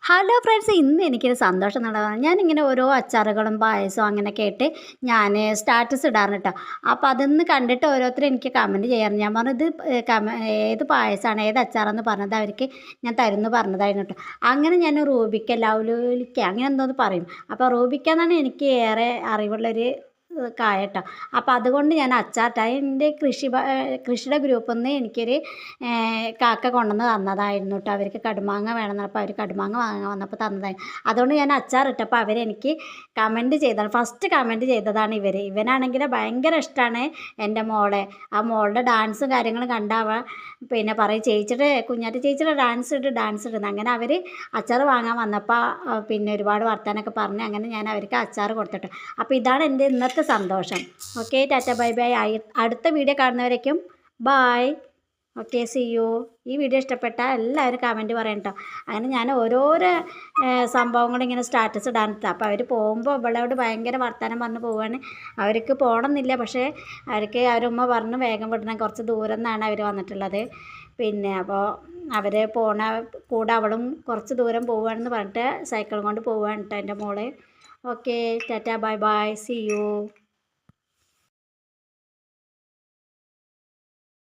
Hello friends, ഇന്ന് എനിക്കൊരു സന്തോഷം നടന്നതാണ്. ഞാനിങ്ങനെ ഓരോ അച്ചാറുകളും പായസവും അങ്ങനെയൊക്കെ ആയിട്ട് ഞാൻ സ്റ്റാറ്റസ് ഇടാറുണ്ട് കേട്ടോ. അപ്പോൾ അതൊന്ന് കണ്ടിട്ട് ഓരോരുത്തരും എനിക്ക് കമൻറ്റ് ചെയ്യാറുണ്ട്. ഞാൻ പറഞ്ഞു ഇത് ഏത് പായസമാണ് ഏത് അച്ചാറാണെന്ന് പറഞ്ഞത് അവർക്ക് ഞാൻ തരുമെന്ന് പറഞ്ഞതായിരുന്നു കേട്ടോ. അങ്ങനെ ഞാൻ റൂബിക്ക ലൗലോലിക്ക അങ്ങനെ എന്തോന്ന് പറയും. അപ്പോൾ റൂബിക്ക എന്നാണ് എനിക്ക് ഏറെ അറിവുള്ളൊരു കായ കേട്ടോ. അപ്പോൾ അതുകൊണ്ട് ഞാൻ അച്ചാറിട്ട എൻ്റെ കൃഷിയുടെ ഗ്രൂപ്പിൽ നിന്ന് എനിക്കൊരു കാക്ക കൊണ്ടുവന്ന് തന്നതായിരുന്നു കേട്ടോ. അവർക്ക് കടുമാങ്ങ വേണമെന്ന് പറഞ്ഞപ്പോൾ അവർ കടുമാങ്ങ വാങ്ങാൻ വന്നപ്പോൾ തന്നതായിരുന്നു. അതുകൊണ്ട് ഞാൻ അച്ചാറിട്ടപ്പോൾ അവരെനിക്ക് കമൻറ്റ് ചെയ്തതാണ്. ഫസ്റ്റ് കമൻറ്റ് ചെയ്തതാണ് ഇവനാണെങ്കിൽ ഭയങ്കര ഇഷ്ടമാണ് എൻ്റെ മോളെ. ആ മോളുടെ ഡാൻസും കാര്യങ്ങളും കണ്ടാൽ പിന്നെ പറയും കുഞ്ഞാറ്റ ചേച്ചിയുടെ ഡാൻസ് ഇടുന്നു. അങ്ങനെ അവർ അച്ചാർ വാങ്ങാൻ വന്നപ്പോൾ പിന്നെ ഒരുപാട് വർത്താനൊക്കെ പറഞ്ഞ് അങ്ങനെ ഞാൻ അവർക്ക് അച്ചാർ കൊടുത്തിട്ട്. അപ്പോൾ ഇതാണ് എൻ്റെ ഇന്നത്തെ സന്തോഷം. Okay, Tata bye bye. അടുത്ത വീഡിയോ കാണുന്നവരേക്കും ബായ്. Okay, see you. ഈ വീഡിയോ ഇഷ്ടപ്പെട്ടാൽ എല്ലാവരും കമൻറ്റ് പറയണം കേട്ടോ. അങ്ങനെ ഞാൻ ഓരോരോ സംഭവങ്ങളിങ്ങനെ സ്റ്റാറ്റസ് ഇടാനിട്ട്. അപ്പോൾ അവർ പോകുമ്പോൾ ഇവളോട് ഭയങ്കര വർത്തമാനം പറഞ്ഞ് പോവുകയാണ്. അവർക്ക് പോകണമെന്നില്ല, പക്ഷേ അവരുമ്മ പറഞ്ഞ് വേഗം വിടണം, കുറച്ച് ദൂരം നിന്നാണ് അവർ വന്നിട്ടുള്ളത്. പിന്നെ അപ്പോൾ അവർ കൂടെ അവളും കുറച്ച് ദൂരം പോവുകയാണെന്ന് പറഞ്ഞിട്ട് സൈക്കിൾ കൊണ്ട് പോവുകയാണ് കേട്ടോ എൻ്റെ മോള്. Okay, Tata bye bye, see U.